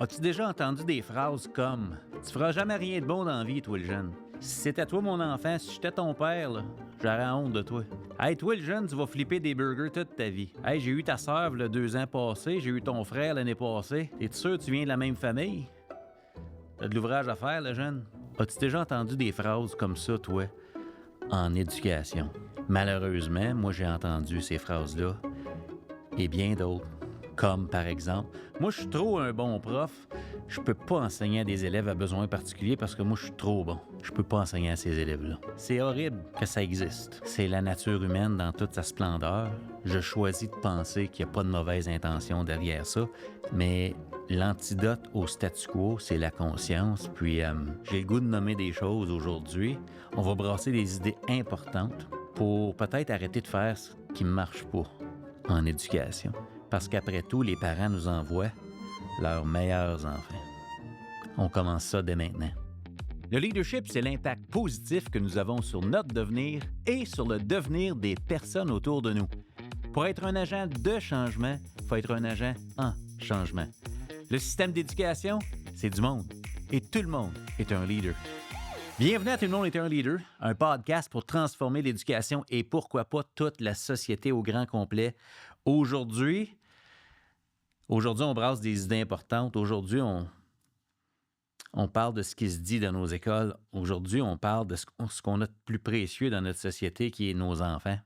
As-tu déjà entendu des phrases comme Tu feras jamais rien de bon dans la vie, toi le jeune? Si c'était toi, mon enfant, si j'étais ton père, là, j'aurais honte de toi. Hey, toi le jeune, tu vas flipper des burgers toute ta vie. Hey, j'ai eu ta sœur le 2 ans passés, j'ai eu ton frère l'année passée. Es-tu sûr que tu viens de la même famille? T'as de l'ouvrage à faire, le jeune? As-tu déjà entendu des phrases comme ça, toi, en éducation? Malheureusement, moi, j'ai entendu ces phrases-là et bien d'autres. Comme par exemple, moi je suis trop un bon prof, je peux pas enseigner à des élèves à besoins particuliers parce que moi je suis trop bon. Je peux pas enseigner à ces élèves-là. C'est horrible que ça existe. C'est la nature humaine dans toute sa splendeur. Je choisis de penser qu'il n'y a pas de mauvaise intention derrière ça, mais l'antidote au statu quo, c'est la conscience. Puis j'ai le goût de nommer des choses aujourd'hui. On va brasser des idées importantes pour peut-être arrêter de faire ce qui ne marche pas en éducation. Parce qu'après tout, les parents nous envoient leurs meilleurs enfants. On commence ça dès maintenant. Le leadership, c'est l'impact positif que nous avons sur notre devenir et sur le devenir des personnes autour de nous. Pour être un agent de changement, il faut être un agent en changement. Le système d'éducation, c'est du monde. Et tout le monde est un leader. Bienvenue à Tout le monde est un leader, un podcast pour transformer l'éducation et pourquoi pas toute la société au grand complet. Aujourd'hui, on brasse des idées importantes. Aujourd'hui, on parle de ce qui se dit dans nos écoles. Aujourd'hui, on parle de ce qu'on a de plus précieux dans notre société, qui est nos enfants,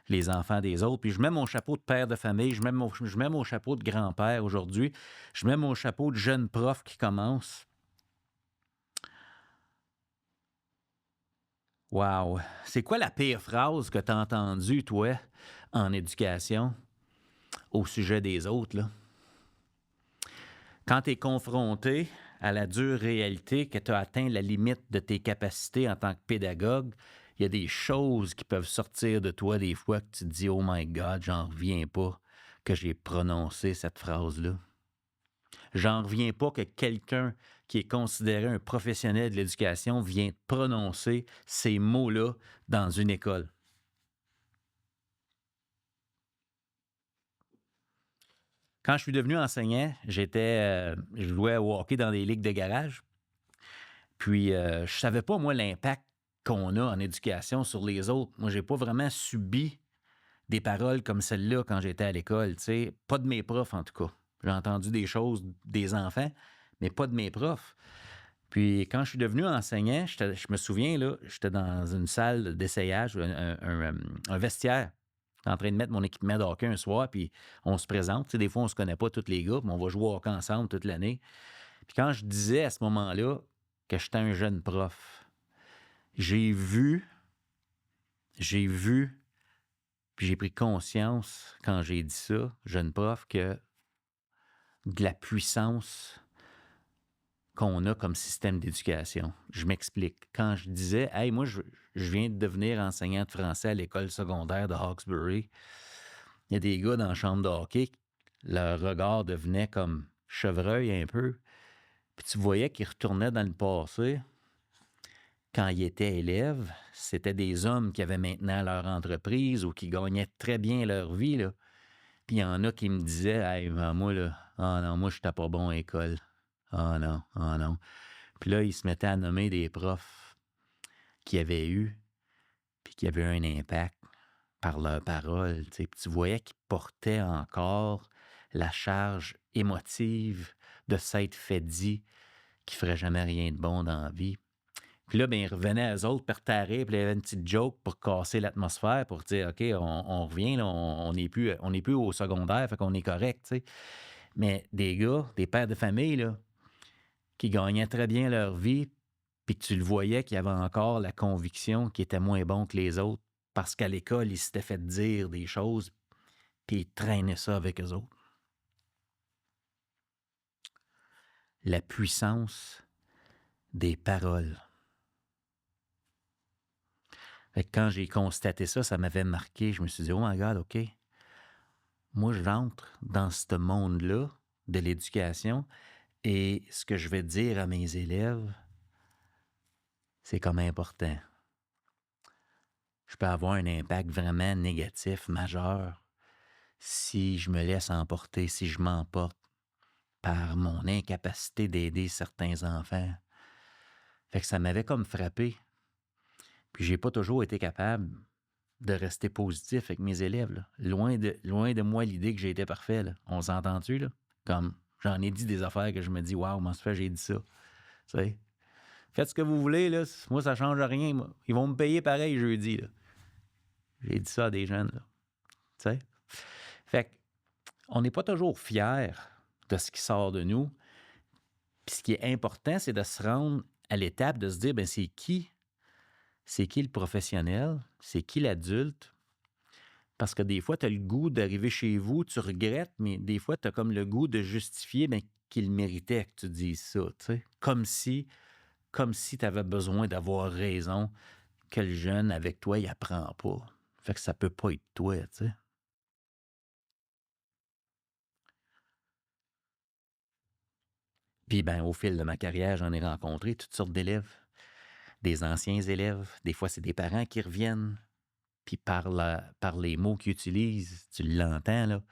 les enfants des autres. Puis je mets mon chapeau de père de famille, je mets mon chapeau de grand-père aujourd'hui, je mets mon chapeau de jeune prof qui commence. Wow! C'est quoi la pire phrase que tu as entendue, toi, en éducation, au sujet des autres, là? Quand tu es confronté à la dure réalité que tu as atteint la limite de tes capacités en tant que pédagogue, il y a des choses qui peuvent sortir de toi des fois que tu te dis « Oh my God, j'en reviens pas que j'ai prononcé cette phrase-là. » J'en reviens pas que quelqu'un qui est considéré un professionnel de l'éducation vient de prononcer ces mots-là dans une école. Quand je suis devenu enseignant, je jouais au hockey dans des ligues de garage. Puis, je savais pas, moi, l'impact qu'on a en éducation sur les autres. Moi, j'ai pas vraiment subi des paroles comme celle-là quand j'étais à l'école, tu sais. Pas de mes profs, en tout cas. J'ai entendu des choses des enfants, mais pas de mes profs. Puis, quand je suis devenu enseignant, je me souviens, là, j'étais dans une salle d'essayage, un vestiaire. J'étais en train de mettre mon équipement de hockey un soir, puis on se présente. Tu sais, des fois, on se connaît pas tous les gars, mais on va jouer au hockey ensemble toute l'année. Puis quand je disais à ce moment-là que j'étais un jeune prof, j'ai vu, puis j'ai pris conscience quand j'ai dit ça, jeune prof, que de la puissance qu'on a comme système d'éducation. Je m'explique. Quand je disais « Hey, moi, je viens de devenir enseignant de français à l'école secondaire de Hawkesbury », il y a des gars dans la chambre de hockey, leur regard devenait comme chevreuil un peu. Puis tu voyais qu'ils retournaient dans le passé. Quand ils étaient élèves, c'était des hommes qui avaient maintenant leur entreprise ou qui gagnaient très bien leur vie, là. Puis il y en a qui me disaient « Hey, moi, là, non, moi, je n'étais pas bon à l'école. Ah non, ah non. » Puis là, ils se mettaient à nommer des profs qui avaient eu, puis qui avaient eu un impact par leurs paroles. Puis tu voyais qu'ils portaient encore la charge émotive de s'être fait dit qu'il ne ferait jamais rien de bon dans la vie. Puis là, ils revenaient à eux autres, pertarés, puis il y avait une petite joke pour casser l'atmosphère, pour dire, OK, on revient, là, on n'est plus au secondaire, fait qu'on est correct, tu sais. Mais des gars, des pères de famille, là, qui gagnaient très bien leur vie, puis que tu le voyais qu'ils avaient encore la conviction qu'ils étaient moins bons que les autres, parce qu'à l'école, ils s'étaient fait dire des choses, puis ils traînaient ça avec eux autres. La puissance des paroles. Fait que quand j'ai constaté ça, ça m'avait marqué. Je me suis dit, oh my God, OK. Moi, j'entre dans ce monde-là de l'éducation et ce que je vais dire à mes élèves, c'est comme important. Je peux avoir un impact vraiment négatif, majeur, si je me laisse emporter, si je m'emporte par mon incapacité d'aider certains enfants. Fait que ça m'avait comme frappé. Puis j'ai pas toujours été capable de rester positif avec mes élèves, là. Loin de moi l'idée que j'ai été parfait, là. On s'entend-tu, là? Comme j'en ai dit des affaires que je me dis, waouh, comment ça fait j'ai dit ça? Tu sais? Faites ce que vous voulez, là. Moi, ça change rien, moi. Ils vont me payer pareil jeudi, là. J'ai dit ça à des jeunes, là. Tu sais? Fait que on n'est pas toujours fiers de ce qui sort de nous. Puis ce qui est important, c'est de se rendre à l'étape de se dire, ben c'est qui? C'est qui le professionnel? C'est qui l'adulte? Parce que des fois, tu as le goût d'arriver chez vous, tu regrettes, mais des fois, tu as comme le goût de justifier ben, qu'il méritait que tu dises ça, tu sais. Comme si tu avais besoin d'avoir raison que le jeune avec toi, il apprend pas. Fait que ça peut pas être toi, tu sais. Puis ben, au fil de ma carrière, j'en ai rencontré toutes sortes d'élèves. Des anciens élèves, des fois, c'est des parents qui reviennent, puis par les mots qu'ils utilisent, tu l'entends, là,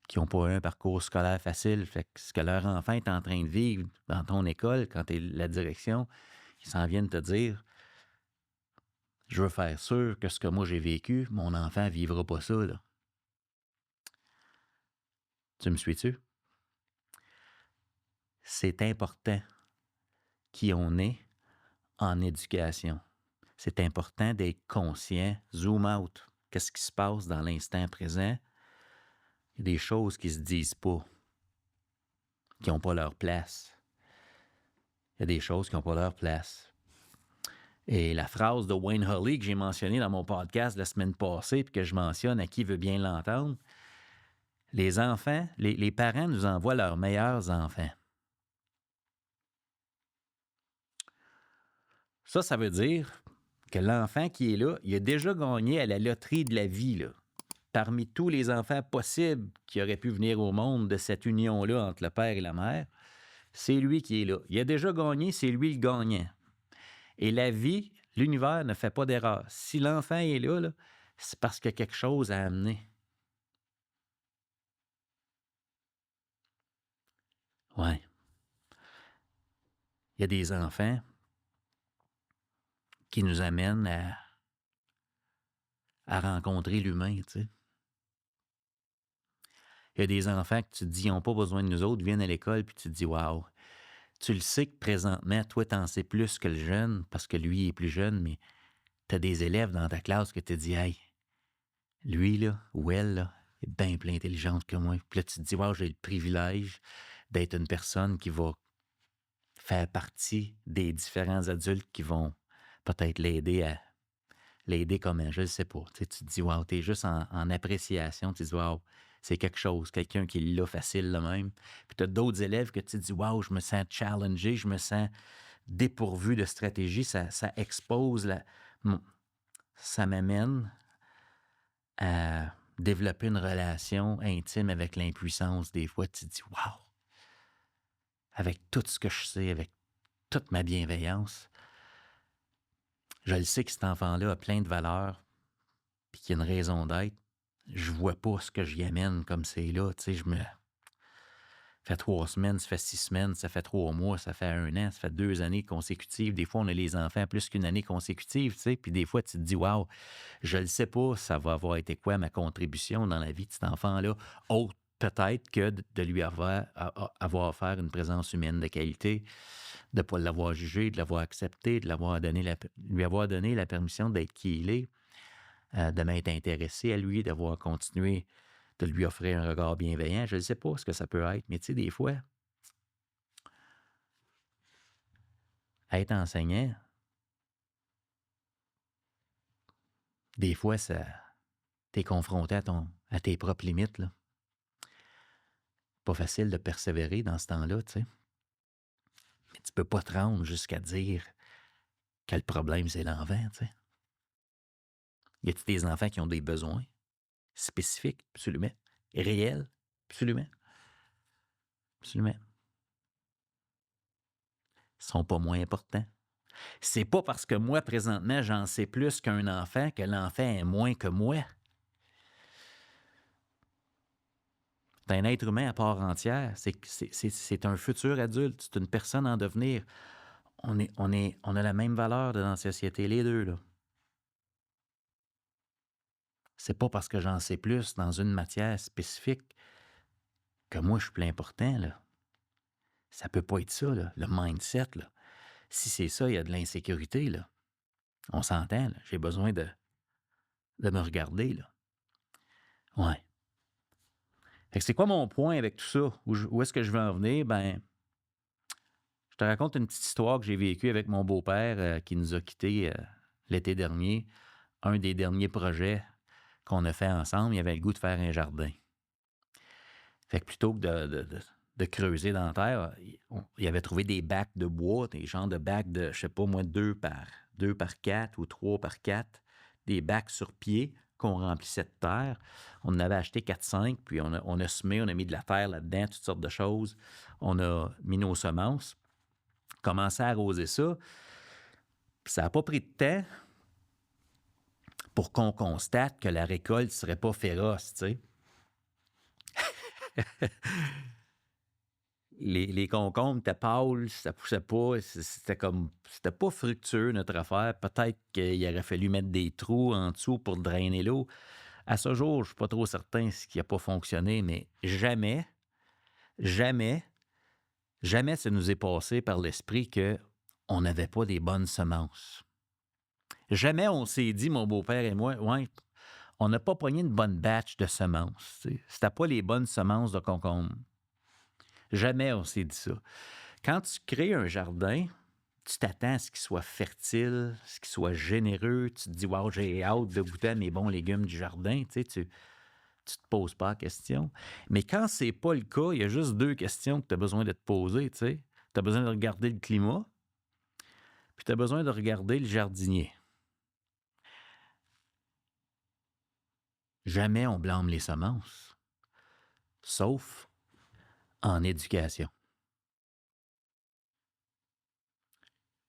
qui n'ont pas eu un parcours scolaire facile. Fait que ce que leur enfant est en train de vivre dans ton école, quand tu es la direction, ils s'en viennent te dire, je veux faire sûr que ce que moi j'ai vécu, mon enfant ne vivra pas ça, là. Tu me suis-tu? C'est important qui on est en éducation. C'est important d'être conscient, zoom out. Qu'est-ce qui se passe dans l'instant présent? Il y a des choses qui se disent pas, qui n'ont pas leur place. Il y a des choses qui n'ont pas leur place. Et la phrase de Wayne Holly que j'ai mentionnée dans mon podcast la semaine passée, puis que je mentionne à qui veut bien l'entendre, les enfants, les parents nous envoient leurs meilleurs enfants. Ça veut dire que l'enfant qui est là, il a déjà gagné à la loterie de la vie, là. Parmi tous les enfants possibles qui auraient pu venir au monde de cette union-là entre le père et la mère, c'est lui qui est là. Il a déjà gagné, c'est lui le gagnant. Et la vie, l'univers ne fait pas d'erreur. Si l'enfant est là, c'est parce que quelque chose a amené. Ouais. Il y a des enfants qui nous amènent à rencontrer l'humain, tu sais. Il y a des enfants que tu te dis, ils n'ont pas besoin de nous autres, viennent à l'école, puis tu te dis, waouh, tu le sais que présentement, toi, t'en sais plus que le jeune, parce que lui est plus jeune, mais tu as des élèves dans ta classe que tu te dis, hey, lui, là, ou elle, là, est bien plus intelligente que moi. Puis là, tu te dis, waouh, j'ai le privilège d'être une personne qui va faire partie des différents adultes qui vont peut-être l'aider comme un, je ne sais pas. Tu sais, tu te dis, waouh, tu es juste en appréciation, tu te dis, waouh, c'est quelque chose, quelqu'un qui l'a facile le même. Puis tu as d'autres élèves que tu te dis, waouh, je me sens challengé, je me sens dépourvu de stratégie, ça expose, ça m'amène à développer une relation intime avec l'impuissance. Des fois, tu te dis, waouh, avec tout ce que je sais, avec toute ma bienveillance, je le sais que cet enfant-là a plein de valeurs, puis qu'il y a une raison d'être. Je vois pas ce que j'y amène comme c'est là. Tu sais, je me. Ça fait 3 semaines, ça fait 6 semaines, ça fait 3 mois, ça fait 1 an, ça fait 2 années consécutives. Des fois, on a les enfants plus qu'une année consécutive, tu sais. Puis des fois, tu te dis, waouh, je ne sais pas, ça va avoir été quoi ma contribution dans la vie de cet enfant-là, autre peut-être que de lui avoir offert une présence humaine de qualité, de ne pas l'avoir jugé, de l'avoir accepté, de lui avoir donné la permission d'être qui il est, de m'être intéressé à lui, d'avoir continué de lui offrir un regard bienveillant. Je ne sais pas ce que ça peut être, mais tu sais, des fois, être enseignant, des fois, t'es confronté à tes propres limites, là. Pas facile de persévérer dans ce temps-là, tu sais. Mais tu peux pas te rendre jusqu'à dire que le problème, c'est l'enfant, tu sais. Y a-t-il des enfants qui ont des besoins spécifiques? Absolument. Réels? Absolument. Absolument. Ils sont pas moins importants. C'est pas parce que moi, présentement, j'en sais plus qu'un enfant que l'enfant est moins que moi. C'est un être humain à part entière. C'est un futur adulte. C'est une personne en devenir. On a la même valeur dans la société, les deux, là. C'est pas parce que j'en sais plus dans une matière spécifique que moi, je suis plus important, là. Ça peut pas être ça, là, le mindset, là. Si c'est ça, il y a de l'insécurité, là. On s'entend, là. J'ai besoin de me regarder, là. Ouais. Fait que c'est quoi mon point avec tout ça? Où est-ce que je veux en venir? Ben, je te raconte une petite histoire que j'ai vécue avec mon beau-père qui nous a quittés l'été dernier. Un des derniers projets qu'on a fait ensemble, il avait le goût de faire un jardin. Fait que plutôt que de creuser dans la terre, il avait trouvé des bacs de bois, des genres de bacs de, je sais pas moi, 2 par 4 ou 3 par 4, des bacs sur pied qu'on remplissait de terre. On en avait acheté 4-5, puis on a semé, on a mis de la terre là-dedans, toutes sortes de choses. On a mis nos semences, commencé à arroser ça. Puis ça n'a pas pris de temps pour qu'on constate que la récolte ne serait pas féroce, tu sais. Les concombres étaient pâles, ça poussait pas, c'était pas fructueux notre affaire. Peut-être qu'il aurait fallu mettre des trous en dessous pour drainer l'eau. À ce jour, je suis pas trop certain ce qui a pas fonctionné, mais jamais, jamais, jamais ça nous est passé par l'esprit que on n'avait pas des bonnes semences. Jamais on s'est dit, mon beau-père et moi, ouais, on n'a pas pogné une bonne batch de semences. Tu sais. C'était pas les bonnes semences de concombre. Jamais on s'est dit ça. Quand tu crées un jardin, tu t'attends à ce qu'il soit fertile, ce qu'il soit généreux. Tu te dis, wow, j'ai hâte de goûter à mes bons légumes du jardin. Tu sais, tu te poses pas la question. Mais quand c'est pas le cas, il y a juste 2 questions que tu as besoin de te poser. Tu sais. Tu as besoin de regarder le climat, puis tu as besoin de regarder le jardinier. Jamais on blâme les semences, sauf en éducation.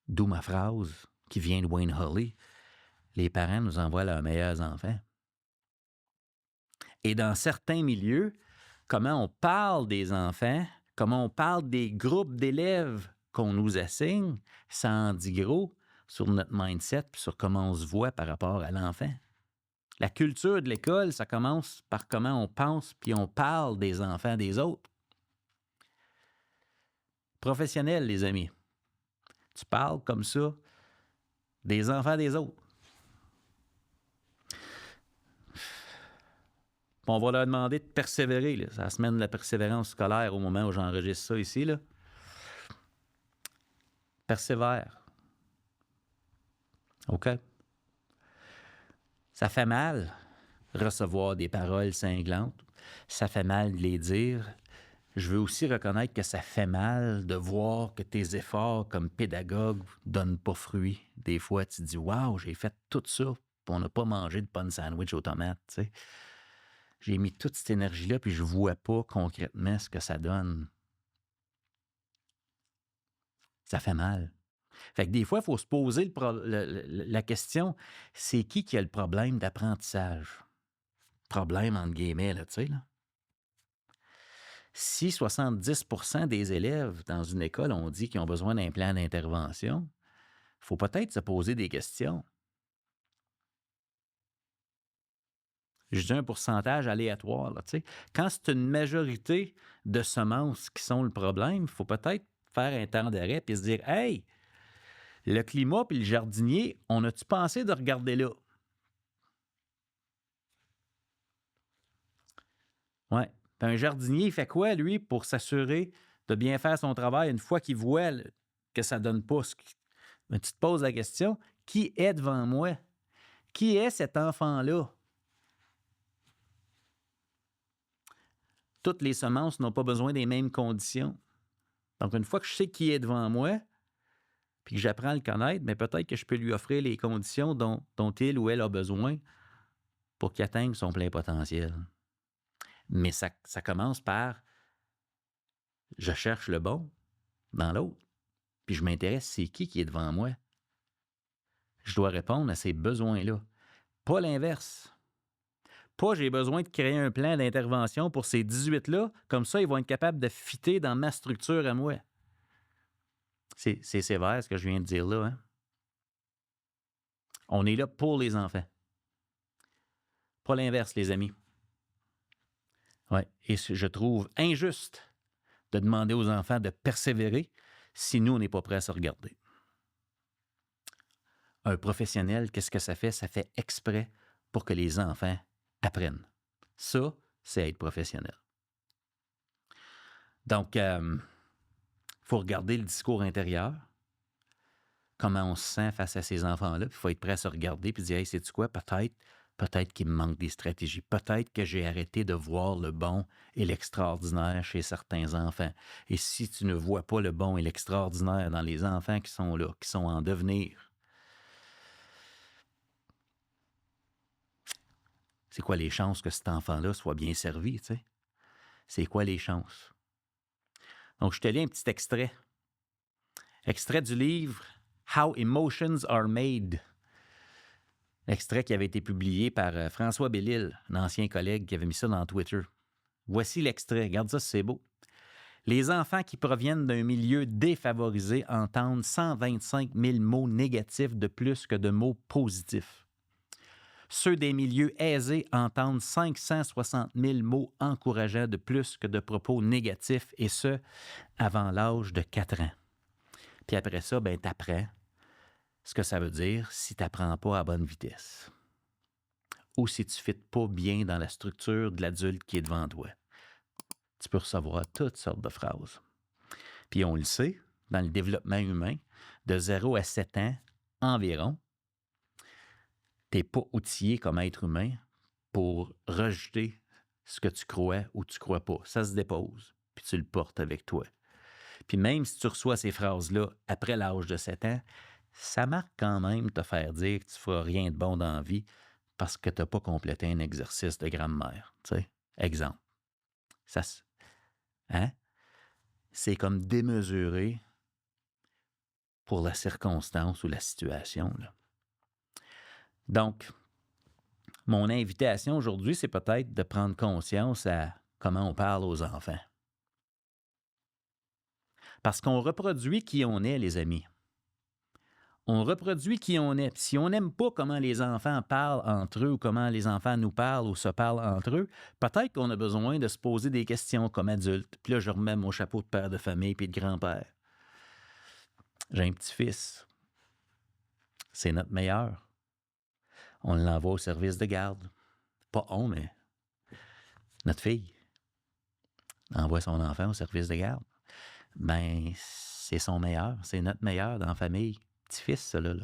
D'où ma phrase qui vient de Wayne Holly. Les parents nous envoient leurs meilleurs enfants. Et dans certains milieux, comment on parle des enfants, comment on parle des groupes d'élèves qu'on nous assigne, ça en dit gros sur notre mindset puis sur comment on se voit par rapport à l'enfant. La culture de l'école, ça commence par comment on pense puis on parle des enfants des autres. Professionnel, les amis. Tu parles comme ça des enfants des autres. On va leur demander de persévérer. Là. C'est la semaine de la persévérance scolaire au moment où j'enregistre ça ici. Là. Persévère. OK? Ça fait mal recevoir des paroles cinglantes. Ça fait mal de les dire. Je veux aussi reconnaître que ça fait mal de voir que tes efforts comme pédagogue ne donnent pas fruit. Des fois, tu te dis « Wow, j'ai fait tout ça, puis on n'a pas mangé de pain sandwich aux tomates. » tu sais. J'ai mis toute cette énergie-là, puis je ne vois pas concrètement ce que ça donne. Ça fait mal. Fait que des fois, il faut se poser la question, c'est qui a le problème d'apprentissage? Problème entre guillemets, là, tu sais, là. Si 70% des élèves dans une école ont dit qu'ils ont besoin d'un plan d'intervention, il faut peut-être se poser des questions. Je dis un pourcentage aléatoire, là, tu sais. Quand c'est une majorité de semences qui sont le problème, il faut peut-être faire un temps d'arrêt et se dire « Hey, le climat puis le jardinier, on a-tu pensé de regarder là? » Ouais. Puis un jardinier, il fait quoi, lui, pour s'assurer de bien faire son travail une fois qu'il voit que ça ne donne pas ce qu'il... Mais tu te poses la question, qui est devant moi? Qui est cet enfant-là? Toutes les semences n'ont pas besoin des mêmes conditions. Donc, une fois que je sais qui est devant moi, puis que j'apprends à le connaître, mais peut-être que je peux lui offrir les conditions dont il ou elle a besoin pour qu'il atteigne son plein potentiel. Mais ça commence par je cherche le bon dans l'autre, puis je m'intéresse c'est qui est devant moi. Je dois répondre à ces besoins-là. Pas l'inverse. Pas j'ai besoin de créer un plan d'intervention pour ces 18-là, comme ça, ils vont être capables de fitter dans ma structure à moi. C'est sévère ce que je viens de dire là, hein? On est là pour les enfants. Pas l'inverse, les amis. Ouais. Et je trouve injuste de demander aux enfants de persévérer si nous, on n'est pas prêts à se regarder. Un professionnel, qu'est-ce que ça fait? Ça fait exprès pour que les enfants apprennent. Ça, c'est être professionnel. Donc, il faut regarder le discours intérieur, comment on se sent face à ces enfants-là, puis il faut être prêt à se regarder puis dire « Hey, sais-tu quoi? Peut-être qu'il me manque des stratégies. Peut-être que j'ai arrêté de voir le bon et l'extraordinaire chez certains enfants. Et si tu ne vois pas le bon et l'extraordinaire dans les enfants qui sont là, qui sont en devenir, c'est quoi les chances que cet enfant-là soit bien servi, tu sais? C'est quoi les chances? » Donc, je te lis un petit extrait. Extrait du livre « How Emotions Are Made ». Extrait qui avait été publié par François Bellil, un ancien collègue qui avait mis ça dans Twitter. Voici l'extrait. Regarde ça, c'est beau. Les enfants qui proviennent d'un milieu défavorisé entendent 125 000 mots négatifs de plus que de mots positifs. Ceux des milieux aisés entendent 560 000 mots encourageants de plus que de propos négatifs, et ce, avant l'âge de 4 ans. Puis après ça, ben t'apprends ce que ça veut dire si tu n'apprends pas à bonne vitesse. Ou si tu ne fites pas bien dans la structure de l'adulte qui est devant toi. Tu peux recevoir toutes sortes de phrases. Puis on le sait, dans le développement humain, de 0 à 7 ans environ, tu n'es pas outillé comme être humain pour rejeter ce que tu crois ou tu ne crois pas. Ça se dépose, puis tu le portes avec toi. Puis même si tu reçois ces phrases-là après l'âge de 7 ans, ça marque quand même te faire dire que tu ne feras rien de bon dans la vie parce que tu n'as pas complété un exercice de grammaire. Tu sais? Exemple. Ça, hein? C'est comme démesuré pour la circonstance ou la situation, là. Donc, mon invitation aujourd'hui, c'est peut-être de prendre conscience à comment on parle aux enfants. Parce qu'on reproduit qui on est, les amis. On reproduit qui on est. Puis si on n'aime pas comment les enfants parlent entre eux ou comment les enfants nous parlent ou se parlent entre eux, peut-être qu'on a besoin de se poser des questions comme adulte. Puis là, je remets mon chapeau de père de famille puis de grand-père. J'ai un petit-fils. C'est notre meilleur. On l'envoie au service de garde. Pas on, mais notre fille envoie son enfant au service de garde. Ben, c'est son meilleur. C'est notre meilleur dans la famille. Petit-fils, ça, là.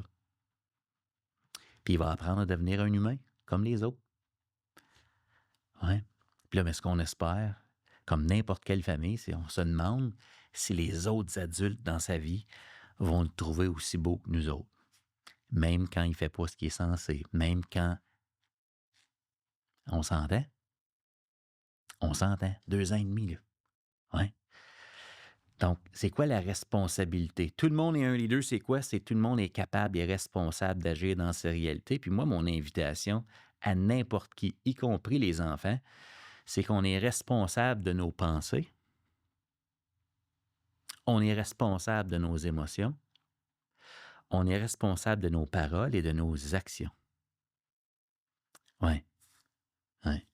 Puis il va apprendre à devenir un humain, comme les autres. Ouais. Puis là, mais ce qu'on espère, comme n'importe quelle famille, c'est on se demande si les autres adultes dans sa vie vont le trouver aussi beau que nous autres. Même quand il ne fait pas ce qu'il est censé. Même quand... On s'entend? On s'entend. 2 ans et demi, là. Ouais. Donc, c'est quoi la responsabilité? Tout le monde est un leader, c'est quoi? C'est tout le monde est capable et responsable d'agir dans ses réalités. Puis moi, mon invitation à n'importe qui, y compris les enfants, c'est qu'on est responsable de nos pensées, on est responsable de nos émotions, on est responsable de nos paroles et de nos actions. Oui. Ouais.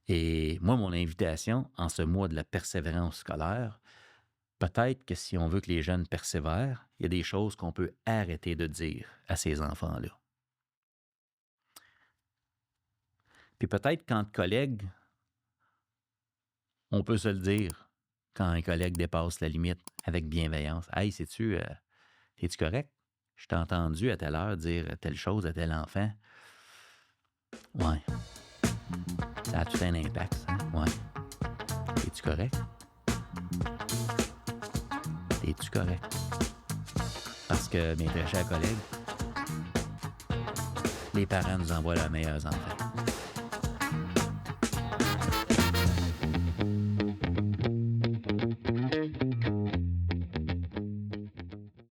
Et moi, mon invitation, en ce mois de la persévérance scolaire, peut-être que si on veut que les jeunes persévèrent, il y a des choses qu'on peut arrêter de dire à ces enfants-là. Puis peut-être qu'entre collègues, on peut se le dire quand un collègue dépasse la limite avec bienveillance. « Hey, es-tu correct? Je t'ai entendu à telle heure dire telle chose à tel enfant. » Ouais. Ça a tout un impact, ça. Ouais. Es-tu correct? Es-tu correct? Parce que, mes très chers collègues, les parents nous envoient leurs meilleurs enfants.